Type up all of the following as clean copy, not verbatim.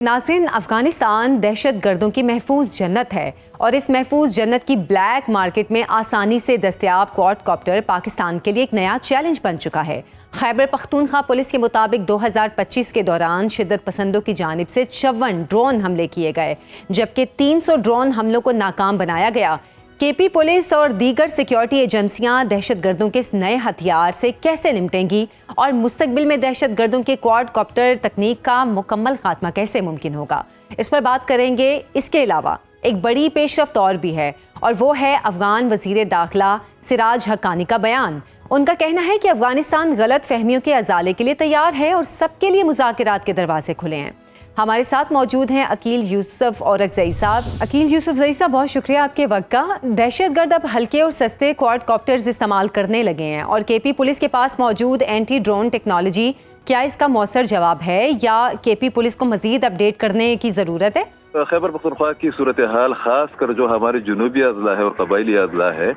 नाज़रीन, अफगानिस्तान दहशत गर्दों की महफूज जन्नत है और इस महफूज जन्नत की ब्लैक मार्केट में आसानी से दस्तयाब क्वाडकॉप्टर पाकिस्तान के लिए एक नया चैलेंज बन चुका है। खैबर पख्तूनख्वा पुलिस के मुताबिक 2025 के दौरान शिद्दत पसंदों की जानिब से 54 ड्रोन हमले किए गए, जबकि 300 ड्रोन हमलों को नाकाम बनाया गया। केपी पुलिस और दीगर सिक्योरिटी एजेंसियां दहशत गर्दों के इस नए हथियार से कैसे निपटेंगी और मुस्तकबिल में दहशत गर्दों के क्वाडकॉप्टर तकनीक का मुकम्मल खात्मा कैसे मुमकिन होगा, इस पर बात करेंगे। इसके अलावा एक बड़ी पेशरफ्त और भी है और वो है अफगान वजीर दाखिला सिराज हक्कानी का बयान। उनका कहना है कि अफगानिस्तान गलत फहमियों के अजाले के लिए तैयार है और सबके लिए मुज़ाकरात के दरवाजे खुले हैं। हमारे साथ मौजूद हैं अकील यूसुफ और अकज़ई साहब। अकील यूसुफ ज़ई साहब, बहुत शुक्रिया आपके वक्त का। दहशतगर्द अब हल्के और सस्ते क्वाडकॉप्टर्स इस्तेमाल करने लगे हैं और केपी पुलिस के पास मौजूद एंटी ड्रोन टेक्नोलॉजी, क्या इसका मौसर जवाब है या केपी पुलिस को मजीद अपडेट करने की ज़रूरत है? खैबर पख्तूनख्वा की सूरत हाल खास कर जो हमारे जुनूबी अजला है और कबायली अजला है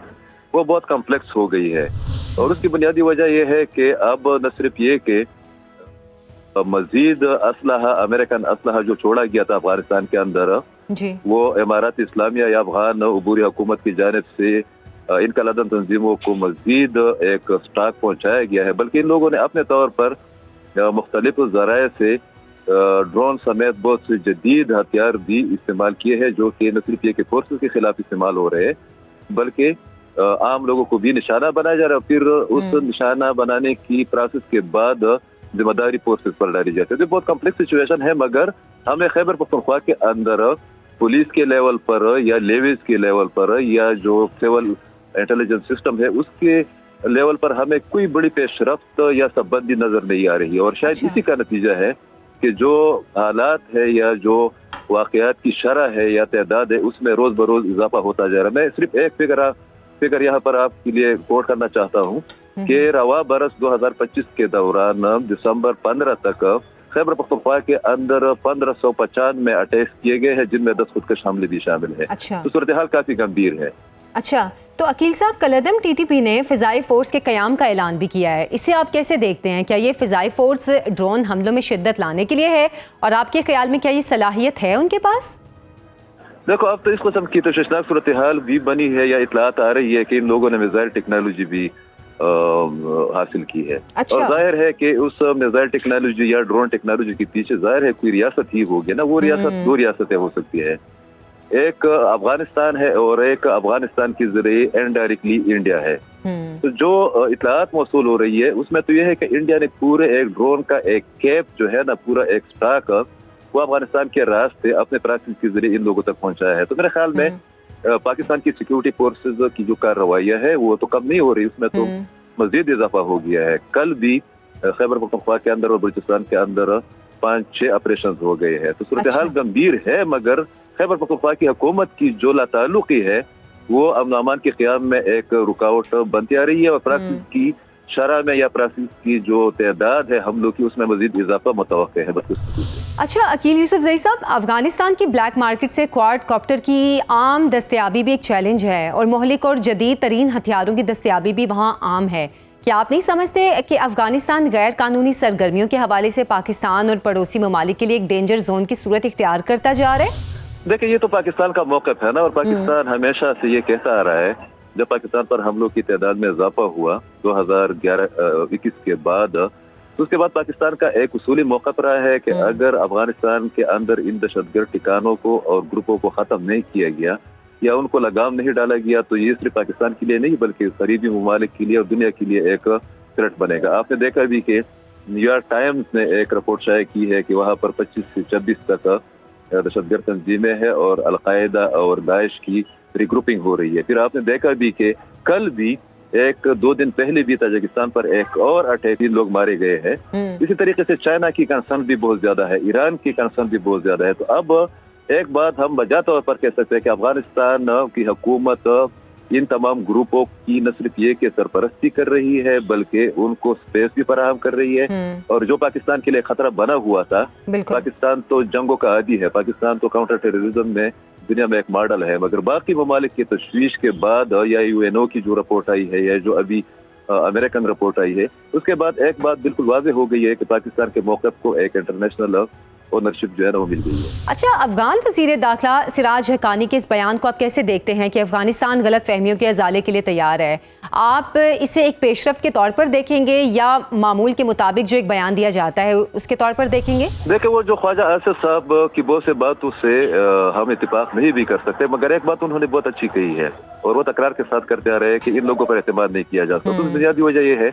वो बहुत कम्प्लेक्स हो गई है और उसकी बुनियादी वजह यह है कि अब न सिर्फ ये कि मजीद असलहा अमेरिकन असलहा जो छोड़ा गया था अफगानिस्तान के अंदर जी, वो इमारात इस्लामिया या अफगान अबूरी हुकूमत की जानिब से इनका लदन तंजीमों को मजीद एक स्टॉक पहुंचाया गया है, बल्कि इन लोगों ने अपने तौर पर मुख्तलिफ ज़राए से ड्रोन समेत बहुत से जदीद हथियार भी इस्तेमाल किए हैं, जो कि न सिर्फ ये कि फोर्सेस के खिलाफ इस्तेमाल हो रहे हैं बल्कि आम लोगों को भी निशाना बनाया जा रहा है। फिर उस निशाना बनाने की प्रोसेस के बाद जिम्मेदारी फोर्सेस पर डाली जाती है। तो बहुत कम्प्लेक्स सिचुएशन है, मगर हमें खैबर पख्तूनख्वा के अंदर पुलिस के लेवल पर या लेविस के लेवल पर या जो सिविल इंटेलिजेंस सिस्टम है उसके लेवल पर हमें कोई बड़ी पेशरफ्त या सबंदी नजर नहीं आ रही है और शायद इसी का नतीजा है कि जो हालात है या जो वाकयात की शरह है या तादाद है उसमें रोज बरोज इजाफा होता जा रहा है। मैं सिर्फ एक फिगर यहाँ पर आपके लिए कोट करना चाहता हूँ कि रवा बरस 2025 के दौरान दिसंबर 15 तक खैबर पख्तूनख्वा के अंदर 1595 अटैक किए गए हैं, जिनमें 10 खुदकश हमले भी शामिल है। अच्छा। तो सूरत हाल काफी गंभीर है। अच्छा, तो अकील साहब, कलअदम टीटीपी ने फिजाई फोर्स के कयाम का ऐलान भी किया है, इसे आप कैसे देखते हैं? क्या ये फिजाई फोर्स ड्रोन हमलों में शिद्दत लाने के लिए है और आपके ख्याल में क्या ये सलाहियत है उनके पास? देखो, अब तो इस किस्म की तशवीशनाक सूरत हाल भी बनी है या इतलात आ रही है कि इन लोगों ने मिसाइल टेक्नोलॉजी भी हासिल की है। अच्छा। और जाहिर है कि उस मिसाइल टेक्नोलॉजी या ड्रोन टेक्नोलॉजी के पीछे जाहिर है कोई रियासत ही होगी ना। वो रियासत दो रियासतें हो सकती है, एक अफगानिस्तान है और एक अफगानिस्तान के जरिए इनडायरेक्टली इंडिया है। तो जो इतलात मौसूल हो रही है उसमें तो यह है कि इंडिया ने पूरे एक ड्रोन का एक कैप जो है ना, पूरा एक स्टॉक वो अफगानिस्तान के रास्ते अपने प्रैक्टिस के जरिए इन लोगों तक पहुंचाया है। तो मेरे ख्याल में पाकिस्तान की सिक्योरिटी फोर्सेज की जो कार्रवाइयाँ है वो तो कम नहीं हो रही, उसमें तो मजीद इजाफा हो गया है। कल भी खैबर पख्तूनख्वा के अंदर और बलूचिस्तान के अंदर 5-6 ऑपरेशन हो गए हैं। तो सूरत हाल गंभीर है, मगर खैबर पख्तूनख्वा की हुकूमत की जो लाताल्लुकी है वो अमन अमान के क़याम में एक रुकावट बनती आ रही है और प्रैक्टिस की शरह में या प्रैक्टिस की जो तादाद है हमलों की उसमें मजीद इजाफा मुतवक्के है। अच्छा, अकील यूसुफ ज़ई साहब, अफगानिस्तान की ब्लैक मार्केट से क्वाडकॉप्टर की आम दस्तयाबी भी एक चैलेंज है और मोहलिक और जदीद तरीन हथियारों की दस्तयाबी भी वहाँ आम है। क्या आप नहीं समझते कि अफगानिस्तान गैर कानूनी सरगर्मियों के हवाले से पाकिस्तान और पड़ोसी ममालिक के लिए एक डेंजर जोन की सूरत इख्तियार करता जा रहा है? देखिए, ये तो पाकिस्तान का मौक़िफ़ है ना, और पाकिस्तान हमेशा से ये कहता आ रहा है, जब पाकिस्तान पर हमलों की तादाद में इजाफा हुआ 2021 के बाद, तो उसके बाद पाकिस्तान का एक उसूली मौक़िफ़ रहा है कि अगर अफगानिस्तान के अंदर इन दहशतगर्द ठिकानों को और ग्रुपों को ख़त्म नहीं किया गया या उनको लगाम नहीं डाला गया तो ये सिर्फ पाकिस्तान के लिए नहीं बल्कि करीबी ममालिक के लिए और दुनिया के लिए एक थ्रेट बनेगा। आपने देखा भी कि न्यूयॉर्क टाइम्स ने एक रिपोर्ट शाया की है कि वहाँ पर 25 से 26 तक दहशतगर्द तंजीमें हैं और अलकायदा और दाइश की रिग्रुपिंग हो रही है। फिर आपने देखा भी कि कल भी 1-2 दिन पहले भी ताजिकिस्तान पर एक और अटैक 3 लोग मारे गए हैं। इसी तरीके से चाइना की कंसर्न भी बहुत ज्यादा है, ईरान की कंसर्न भी बहुत ज्यादा है। तो अब एक बात हम बजा तौर पर कह सकते हैं कि अफगानिस्तान की हुकूमत इन तमाम ग्रुपों की न सिर्फ ये कि सरपरस्ती कर रही है बल्कि उनको स्पेस भी फराहम कर रही है। और जो पाकिस्तान के लिए खतरा बना हुआ था, पाकिस्तान तो जंगों का आदी है, पाकिस्तान तो काउंटर टेररिज्म में दुनिया में एक मॉडल है, मगर बाकी ममालिक की तशवीश के बाद या यूएनओ की जो रिपोर्ट आई है या जो अभी अमेरिकन रिपोर्ट आई है, उसके बाद एक बात बिल्कुल वाज़ेह हो गई है कि पाकिस्तान के मौक़िफ़ को एक इंटरनेशनल ओनरशिप जो है ना वो मिल गई है। अच्छा, अफगान वज़ीर दाखिला सिराज हक्कानी के इस बयान को आप कैसे देखते हैं कि अफगानिस्तान गलत फहमियों के अजाले के लिए तैयार है? आप इसे एक पेशरफ्त के तौर पर देखेंगे या मामूल के मुताबिक जो एक बयान दिया जाता है उसके तौर पर देखेंगे? देखिए, वो जो ख्वाजा आसिफ साहब की बहुत से बातों से हम इत्तेफाक नहीं भी कर सकते, मगर एक बात उन्होंने बहुत अच्छी कही है और वो तकरार के साथ करते आ रहे हैं कि इन लोगों पर एतमाद नहीं किया जा सकता। तो बुनियादी वजह ये है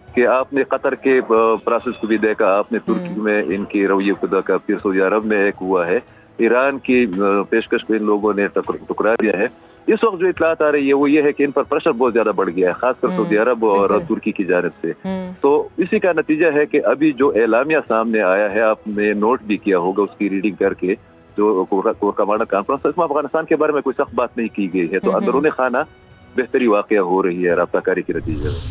कि आपने कतर के प्रोसेस को भी देखा, आपने तुर्की में इनके रवैये को देखा, फिर सऊदी अरब में एक हुआ है, ईरान की पेशकश को इन लोगों ने टुकरा दिया है। इस वक्त जो इतलात आ रही है वो ये है कि इन पर प्रेशर बहुत ज्यादा बढ़ गया है, खासकर सऊदी अरब और तुर्की की जानिब से। तो इसी का नतीजा है कि अभी जो एलामिया सामने आया है, आपने नोट भी किया होगा उसकी रीडिंग करके, जो कोर कमांडर कॉन्फ्रेंस, इसमें अफगानिस्तान के बारे में कोई सख्त बात नहीं की गई है। तो अंदरूनी खाना बेहतरी वाकया हो रही है रब्ताकारी के नतीजे में।